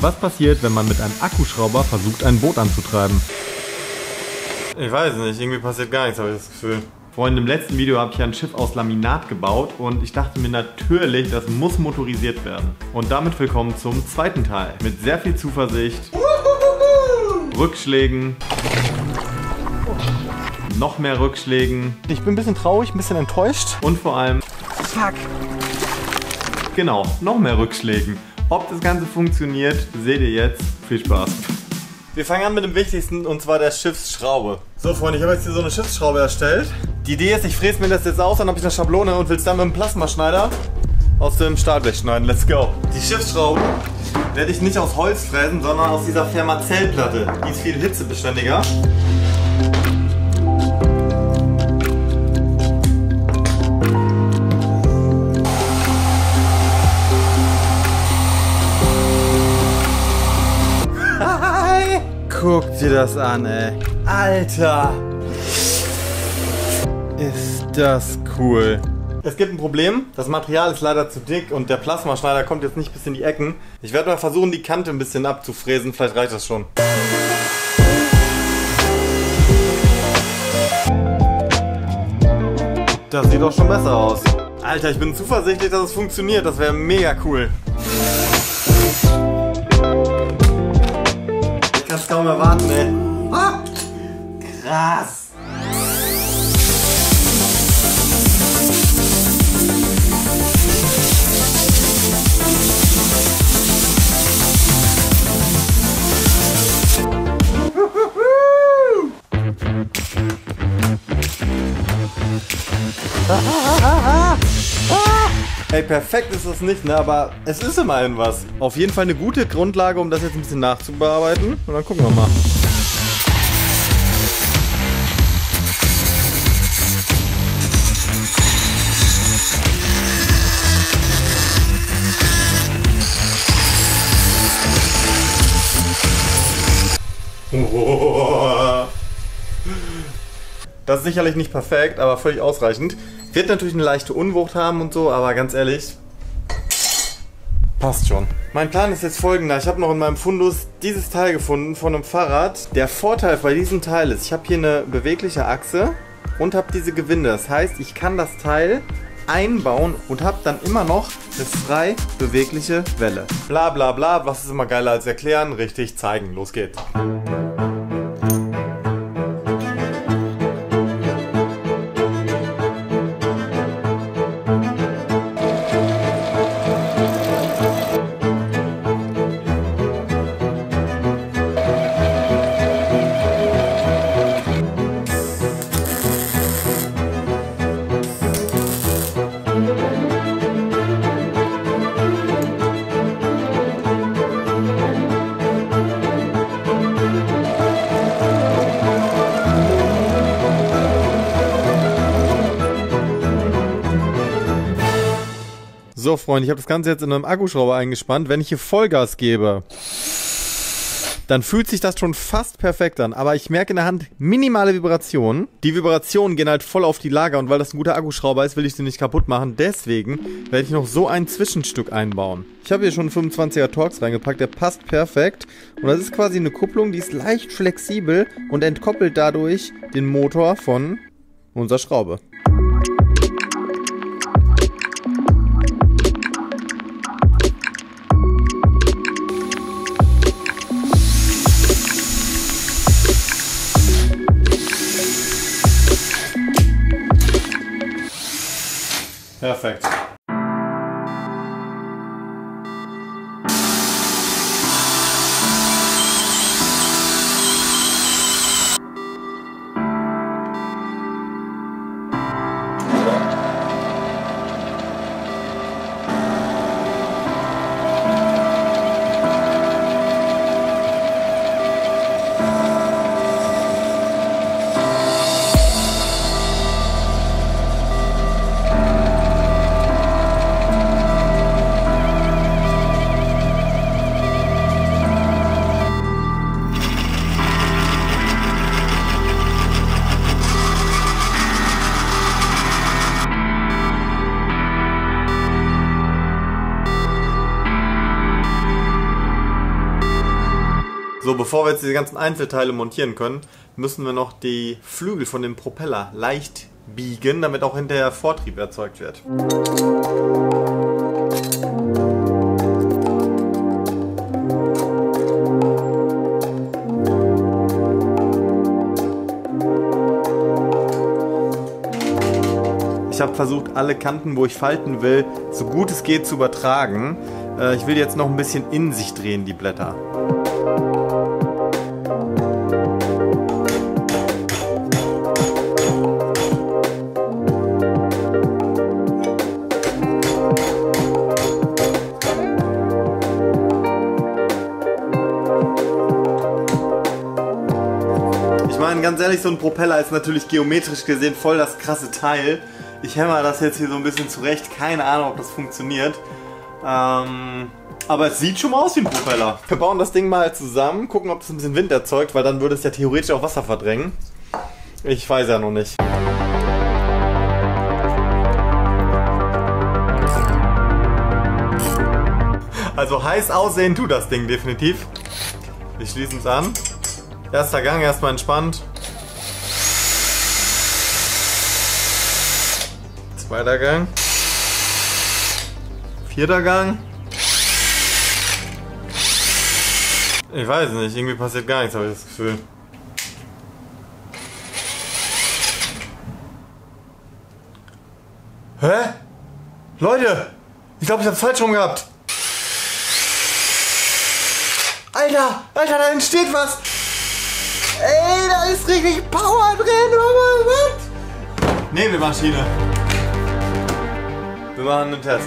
Was passiert, wenn man mit einem Akkuschrauber versucht, ein Boot anzutreiben? Ich weiß nicht, irgendwie passiert gar nichts, habe ich das Gefühl. Freunde, im letzten Video habe ich ein Schiff aus Laminat gebaut und ich dachte mir natürlich, das muss motorisiert werden. Und damit willkommen zum zweiten Teil. Mit sehr viel Zuversicht, Rückschlägen, noch mehr Rückschlägen. Ich bin ein bisschen traurig, ein bisschen enttäuscht. Und vor allem, Fuck. Genau, noch mehr Rückschlägen. Ob das Ganze funktioniert, seht ihr jetzt. Viel Spaß. Wir fangen an mit dem Wichtigsten, und zwar der Schiffsschraube. So Freunde, ich habe jetzt hier so eine Schiffsschraube erstellt. Die Idee ist, ich fräse mir das jetzt aus, dann habe ich eine Schablone und will es dann mit dem Plasmaschneider aus dem Stahlblech schneiden. Let's go. Die Schiffsschraube werde ich nicht aus Holz fräsen, sondern aus dieser Fermazellplatte. Die ist viel hitzebeständiger. Guck dir das an, ey. Alter! Ist das cool. Es gibt ein Problem. Das Material ist leider zu dick und der Plasmaschneider kommt jetzt nicht bis in die Ecken. Ich werde mal versuchen, die Kante ein bisschen abzufräsen. Vielleicht reicht das schon. Das sieht doch schon besser aus. Alter, ich bin zuversichtlich, dass es funktioniert. Das wäre mega cool. Ich kann es kaum erwarten, ey. Ah, krass. Hey, perfekt ist das nicht, ne? Aber es ist immerhin was. Auf jeden Fall eine gute Grundlage, um das jetzt ein bisschen nachzubearbeiten. Und dann gucken wir mal. Das ist sicherlich nicht perfekt, aber völlig ausreichend. Wird natürlich eine leichte Unwucht haben und so, aber ganz ehrlich, passt schon. Mein Plan ist jetzt folgender. Ich habe noch in meinem Fundus dieses Teil gefunden von einem Fahrrad. Der Vorteil bei diesem Teil ist, ich habe hier eine bewegliche Achse und habe diese Gewinde. Das heißt, ich kann das Teil einbauen und habe dann immer noch eine frei bewegliche Welle. Bla bla bla, was ist immer geiler als erklären? Richtig zeigen. Los geht's. So Freunde, ich habe das Ganze jetzt in einem Akkuschrauber eingespannt. Wenn ich hier Vollgas gebe, dann fühlt sich das schon fast perfekt an. Aber ich merke in der Hand minimale Vibrationen. Die Vibrationen gehen halt voll auf die Lager und weil das ein guter Akkuschrauber ist, will ich sie nicht kaputt machen. Deswegen werde ich noch so ein Zwischenstück einbauen. Ich habe hier schon einen 25er Torx reingepackt, der passt perfekt. Und das ist quasi eine Kupplung, die ist leicht flexibel und entkoppelt dadurch den Motor von unserer Schraube. Perfekt. So, bevor wir jetzt diese ganzen Einzelteile montieren können, müssen wir noch die Flügel von dem Propeller leicht biegen, damit auch hinterher Vortrieb erzeugt wird. Ich habe versucht, alle Kanten, wo ich falten will, so gut es geht zu übertragen. Ich will jetzt noch ein bisschen in sich drehen, die Blätter. Ich meine, ganz ehrlich, so ein Propeller ist natürlich geometrisch gesehen voll das krasse Teil. Ich hämmer das jetzt hier so ein bisschen zurecht. Keine Ahnung, ob das funktioniert. Aber es sieht schon mal aus wie ein Propeller. Wir bauen das Ding mal zusammen, gucken, ob das ein bisschen Wind erzeugt, weil dann würde es ja theoretisch auch Wasser verdrängen. Ich weiß ja noch nicht. Also heiß aussehen tut das Ding definitiv. Wir schließen es an. Erster Gang, erstmal entspannt. Zweiter Gang. Vierter Gang. Ich weiß nicht, irgendwie passiert gar nichts, habe ich das Gefühl. Hä? Leute! Ich glaube, ich habe es falsch rum gehabt. Alter! Alter, da entsteht was! Ey, da ist richtig Power drin! Was? Nebelmaschine. Wir machen einen Test.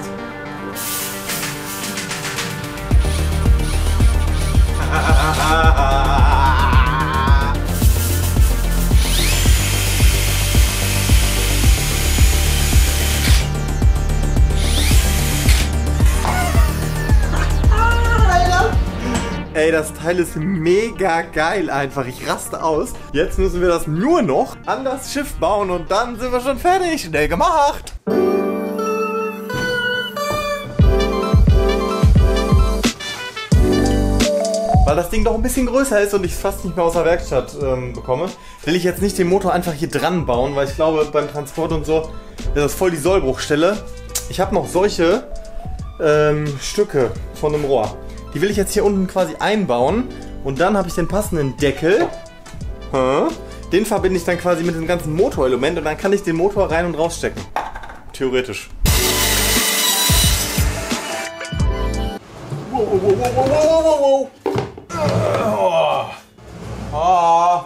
Ey, das Teil ist mega geil einfach. Ich raste aus. Jetzt müssen wir das nur noch an das Schiff bauen und dann sind wir schon fertig. Schnell gemacht. Weil das Ding doch ein bisschen größer ist und ich es fast nicht mehr aus der Werkstatt bekomme, will ich jetzt nicht den Motor einfach hier dran bauen, weil ich glaube, beim Transport und so ist das voll die Sollbruchstelle. Ich habe noch solche Stücke von einem Rohr. Die will ich jetzt hier unten quasi einbauen und dann habe ich den passenden Deckel. Den verbinde ich dann quasi mit dem ganzen Motorelement und dann kann ich den Motor rein und rausstecken. Theoretisch. Wow, wow, wow, wow, wow, wow, wow. Oh.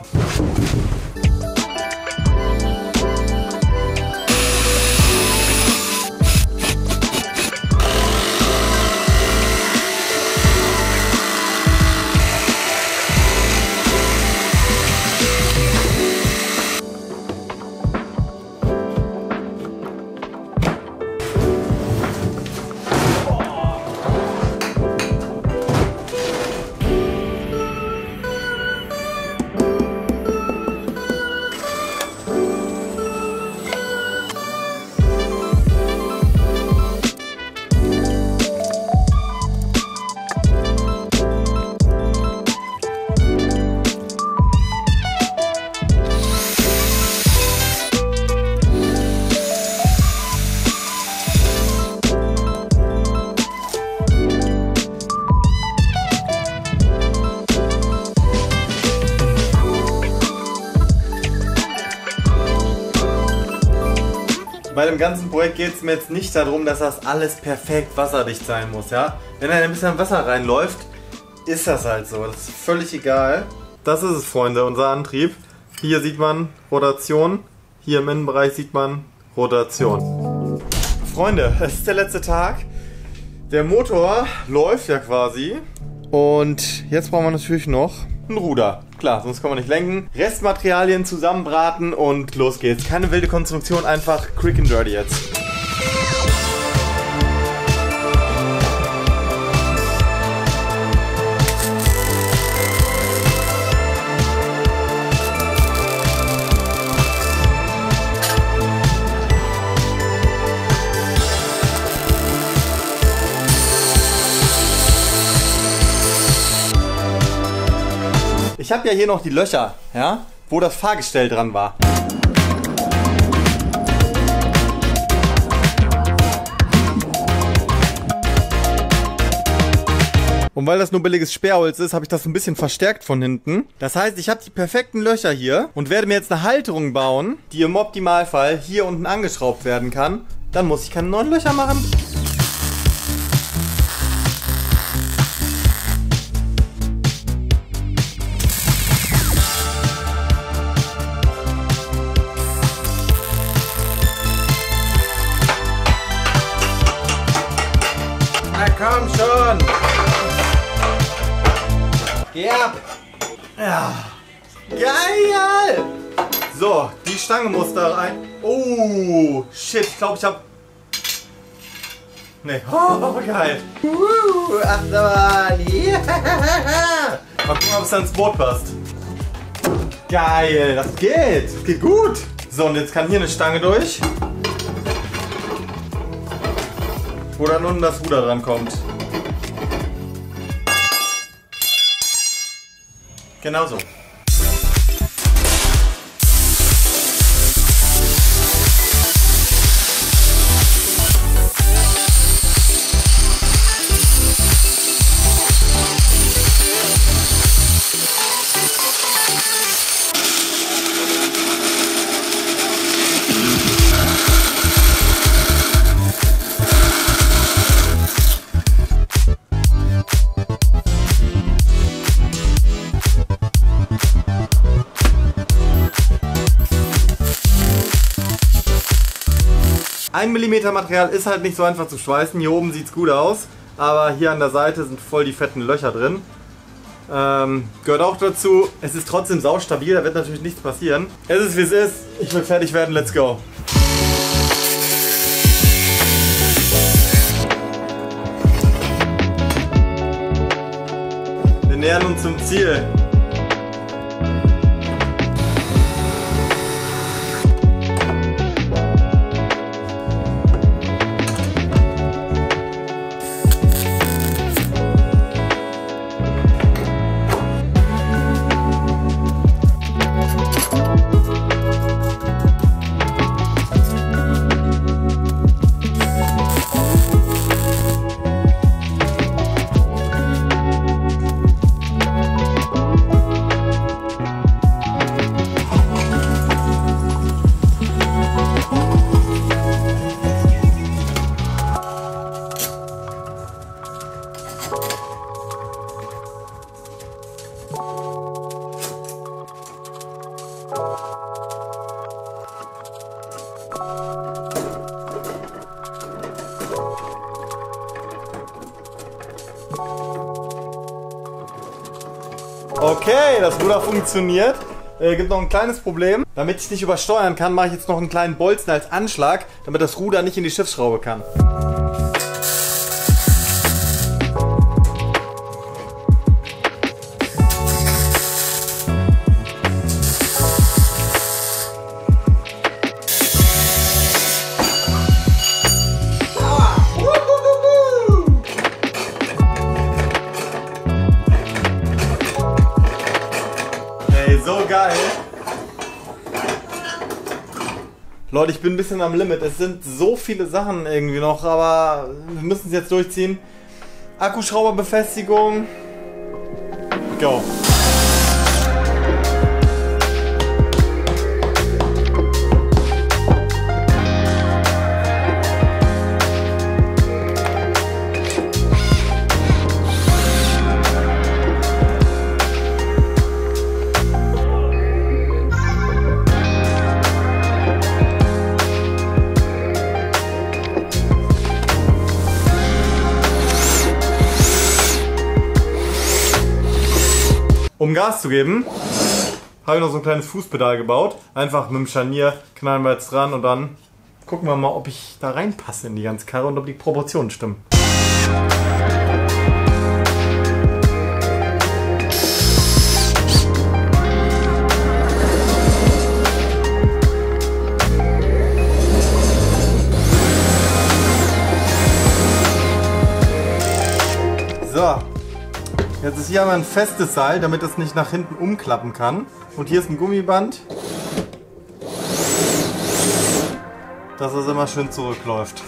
Bei dem ganzen Projekt geht es mir jetzt nicht darum, dass das alles perfekt wasserdicht sein muss, ja? Wenn da ein bisschen Wasser reinläuft, ist das halt so. Das ist völlig egal. Das ist es, Freunde, unser Antrieb. Hier sieht man Rotation. Hier im Innenbereich sieht man Rotation. Freunde, es ist der letzte Tag. Der Motor läuft ja quasi. Und jetzt brauchen wir natürlich noch ein Ruder. Klar, sonst können wir nicht lenken. Restmaterialien zusammenbraten und los geht's. Keine wilde Konstruktion, einfach quick and dirty jetzt. ich habe ja hier noch die Löcher, ja, wo das Fahrgestell dran war. Und weil das nur billiges Sperrholz ist, habe ich das ein bisschen verstärkt von hinten. Das heißt, ich habe die perfekten Löcher hier und werde mir jetzt eine Halterung bauen, die im Optimalfall hier unten angeschraubt werden kann. Dann muss ich keine neuen Löcher machen. Na komm schon! Geh ab! Ja. Geil! So, die Stange muss da rein. Oh, shit, ich glaube, ich hab... Nee. Oh, geil. Achterbahn. Yeah. Mal gucken, ob es ans Boot passt. Geil, das geht. Das geht gut. So, und jetzt kann hier eine Stange durch. Wo dann unten das Ruder dran kommt. Genau so. Ein Millimeter Material ist halt nicht so einfach zu schweißen. Hier oben sieht es gut aus, aber hier an der Seite sind voll die fetten Löcher drin. Gehört auch dazu, es ist trotzdem saustabil, da wird natürlich nichts passieren. Es ist wie es ist, ich will fertig werden, let's go. Wir nähern uns zum Ziel. Okay, das Ruder funktioniert. Gibt noch ein kleines Problem. Damit ich nicht übersteuern kann, mache ich jetzt noch einen kleinen Bolzen als Anschlag, damit das Ruder nicht in die Schiffsschraube kann. So geil. Leute, ich bin ein bisschen am Limit. Es sind so viele Sachen irgendwie noch, aber wir müssen es jetzt durchziehen. Akkuschrauberbefestigung. Go. Um Gas zu geben, habe ich noch so ein kleines Fußpedal gebaut. Einfach mit dem Scharnier knallen wir jetzt dran und dann gucken wir mal, ob ich da reinpasse in die ganze Karre und ob die Proportionen stimmen. So, jetzt ist hier haben wir ein festes Seil, damit es nicht nach hinten umklappen kann. Und hier ist ein Gummiband, dass es immer schön zurückläuft.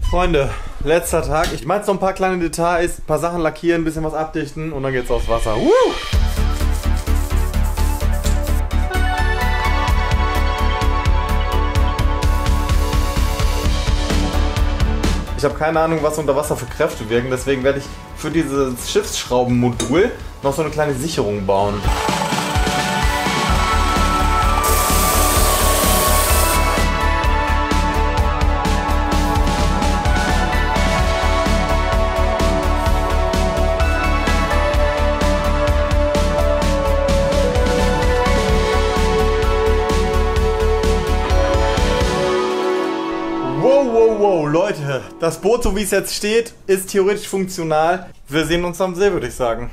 Freunde, letzter Tag. Ich mache jetzt noch ein paar kleine Details, ein paar Sachen lackieren, ein bisschen was abdichten und dann geht's aufs Wasser. Ich habe keine Ahnung, was unter Wasser für Kräfte wirken, deswegen werde ich für dieses Schiffsschraubenmodul noch so eine kleine Sicherung bauen. Wow, Leute, das Boot, so wie es jetzt steht, ist theoretisch funktional. Wir sehen uns am See, würde ich sagen.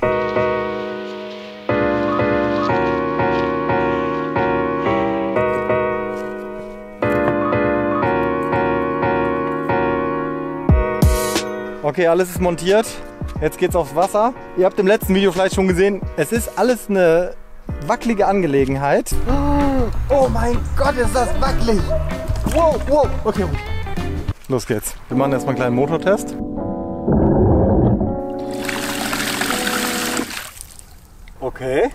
Okay, alles ist montiert. Jetzt geht's aufs Wasser. Ihr habt im letzten Video vielleicht schon gesehen, es ist alles eine wackelige Angelegenheit. Oh mein Gott, ist das wackelig! Wow, okay. Los geht's. Wir machen erstmal einen kleinen Motortest. Okay.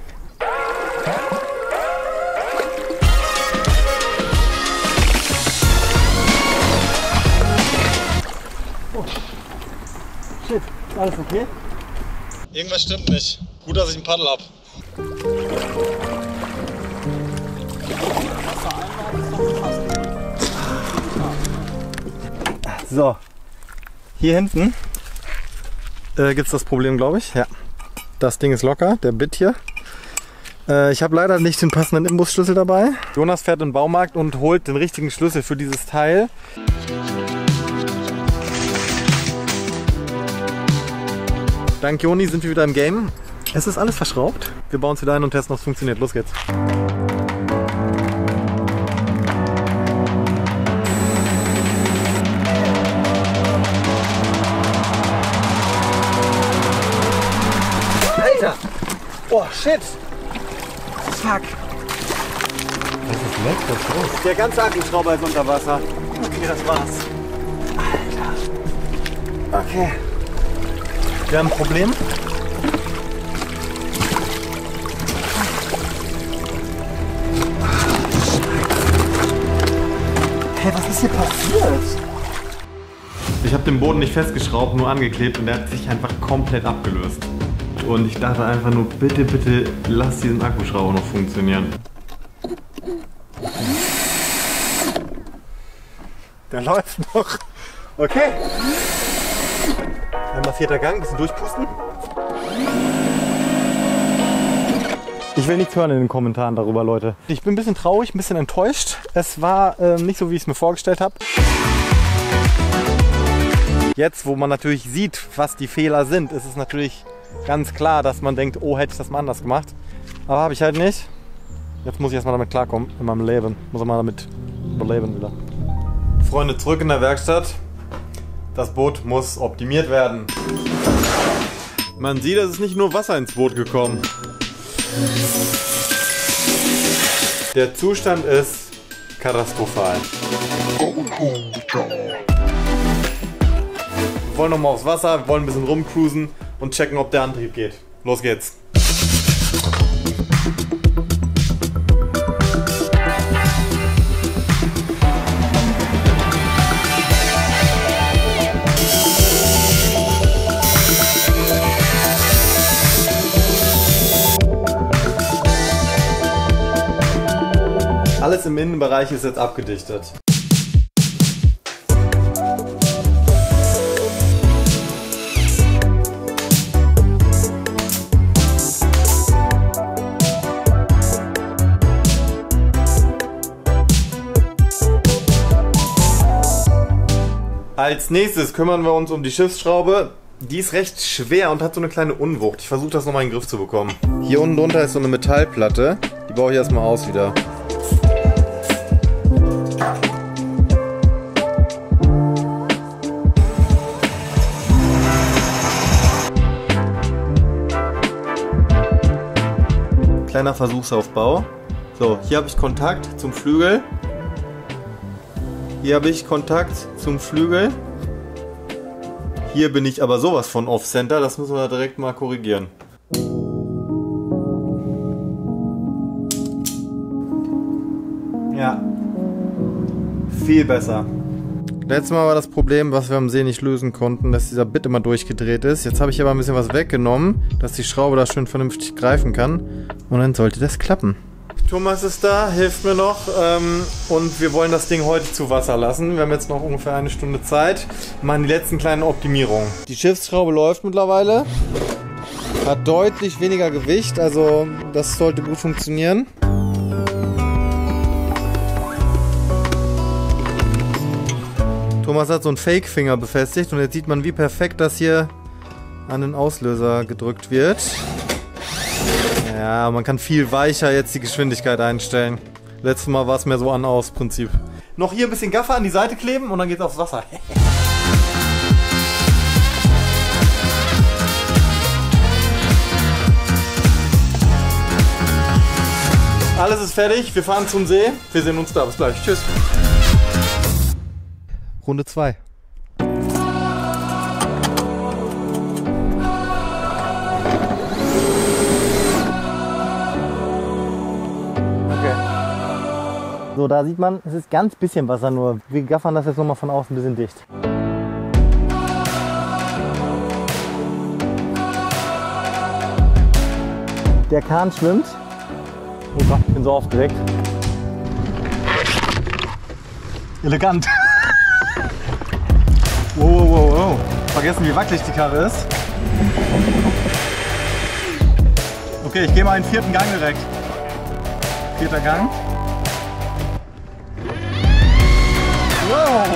Oh. Shit, alles okay? Irgendwas stimmt nicht. Gut, dass ich ein Paddel habe. So, hier hinten gibt es das Problem, glaube ich. Ja, das Ding ist locker, der Bit hier. Ich habe leider nicht den passenden Imbusschlüssel dabei. Jonas fährt in den Baumarkt und holt den richtigen Schlüssel für dieses Teil. Dank Joni sind wir wieder im Game. Es ist alles verschraubt. Wir bauen es wieder ein und testen, ob es funktioniert. Los geht's. Alter! Oh shit! Fuck! Was ist weg? Was ist los? Der ganze Akkuschrauber ist unter Wasser. Okay, das war's. Alter! Okay. Wir haben ein Problem. Hey, was ist hier passiert? Ich habe den Boden nicht festgeschraubt, nur angeklebt und der hat sich einfach komplett abgelöst. Und ich dachte einfach nur, bitte, bitte, lass diesen Akkuschrauber noch funktionieren. Der läuft noch. Okay. Einmal 4. Gang, ein bisschen durchpusten. Ich will nichts hören in den Kommentaren darüber, Leute. Ich bin ein bisschen traurig, ein bisschen enttäuscht. Es war nicht so, wie ich es mir vorgestellt habe. Jetzt, wo man natürlich sieht, was die Fehler sind, ist es natürlich ganz klar, dass man denkt, oh, hätte ich das mal anders gemacht. Aber habe ich halt nicht. Jetzt muss ich erstmal damit klarkommen in meinem Leben. Muss ich mal damit überleben wieder. Freunde, zurück in der Werkstatt. Das Boot muss optimiert werden. Man sieht, es ist nicht nur Wasser ins Boot gekommen. Der Zustand ist katastrophal. Wir wollen nochmal aufs Wasser, wir wollen ein bisschen rumcruisen und checken, ob der Antrieb geht. Los geht's. Alles im Innenbereich ist jetzt abgedichtet. Als nächstes kümmern wir uns um die Schiffsschraube. Die ist recht schwer und hat so eine kleine Unwucht. Ich versuche das nochmal in den Griff zu bekommen. Hier unten drunter ist so eine Metallplatte. Die baue ich erstmal aus wieder. Kleiner Versuchsaufbau. So, hier habe ich Kontakt zum Flügel. Hier habe ich Kontakt zum Flügel. Hier bin ich aber sowas von Off-Center, das müssen wir direkt mal korrigieren. Ja, viel besser. Letztes Mal war das Problem, was wir am See nicht lösen konnten, dass dieser Bit immer durchgedreht ist. Jetzt habe ich aber ein bisschen was weggenommen, dass die Schraube da schön vernünftig greifen kann. Und dann sollte das klappen. Thomas ist da, hilft mir noch. Und wir wollen das Ding heute zu Wasser lassen. Wir haben jetzt noch ungefähr eine Stunde Zeit. Machen die letzten kleinen Optimierungen. Die Schiffsschraube läuft mittlerweile. Hat deutlich weniger Gewicht, also das sollte gut funktionieren. Thomas hat so einen Fake-Finger befestigt und jetzt sieht man, wie perfekt das hier an den Auslöser gedrückt wird. Ja, man kann viel weicher jetzt die Geschwindigkeit einstellen. Letztes Mal war es mehr so An-Aus-Prinzip. Noch hier ein bisschen Gaffer an die Seite kleben und dann geht's aufs Wasser. Alles ist fertig, wir fahren zum See. Wir sehen uns da, bis gleich. Tschüss. Runde 2. So, da sieht man, es ist ganz bisschen Wasser nur. Wir gaffern das jetzt nochmal von außen ein bisschen dicht. Der Kahn schwimmt. Oh Gott, ich bin so aufgeregt. Elegant. Wow, wow, wow, wow. Vergessen, wie wackelig die Karre ist. Okay, ich gehe mal in den 4. Gang direkt. 4. Gang. Wow!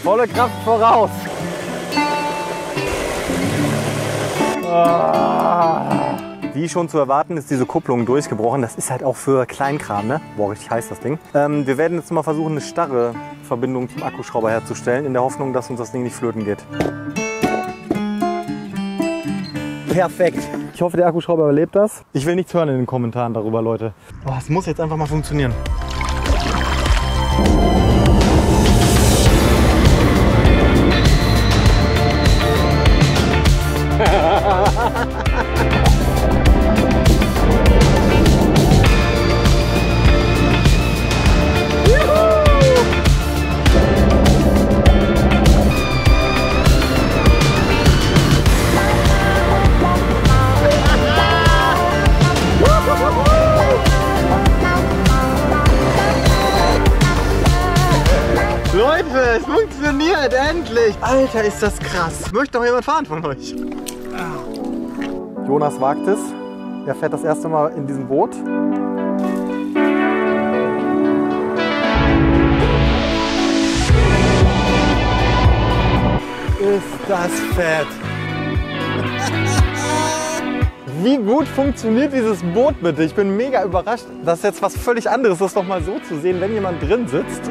Volle Kraft voraus. Wie schon zu erwarten, ist diese Kupplung durchgebrochen. Das ist halt auch für Kleinkram, ne? Boah, richtig heiß das Ding. Wir werden jetzt mal versuchen, eine starre Verbindung zum Akkuschrauber herzustellen, in der Hoffnung, dass uns das Ding nicht flöten geht. Perfekt. Ich hoffe, der Akkuschrauber überlebt das. Ich will nichts hören in den Kommentaren darüber, Leute. Oh, es muss jetzt einfach mal funktionieren. Leute, es funktioniert endlich! Alter, ist das krass! Möchte doch jemand fahren von euch? Jonas wagt es. Er fährt das erste Mal in diesem Boot. Ist das fett! Wie gut funktioniert dieses Boot bitte? Ich bin mega überrascht. Das ist jetzt was völlig anderes, das doch mal so zu sehen, wenn jemand drin sitzt.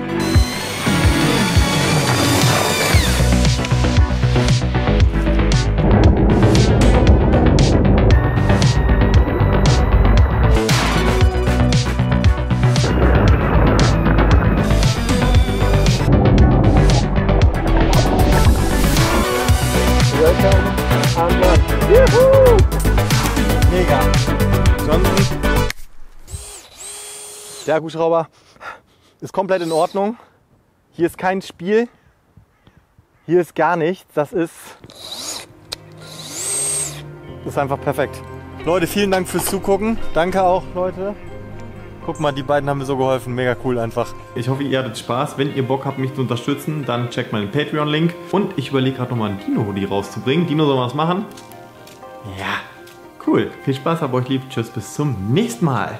Mega. Johnson. Der Akkuschrauber ist komplett in Ordnung. Hier ist kein Spiel. Hier ist gar nichts. Das ist einfach perfekt. Leute, vielen Dank fürs Zugucken. Danke auch, Leute. Guck mal, die beiden haben mir so geholfen. Mega cool einfach. Ich hoffe, ihr hattet Spaß. Wenn ihr Bock habt, mich zu unterstützen, dann checkt mal den Patreon-Link. Und ich überlege gerade nochmal einen Dino-Hoodie rauszubringen. Dino, soll man was machen? Ja, cool. Viel Spaß, hab euch lieb. Tschüss, bis zum nächsten Mal.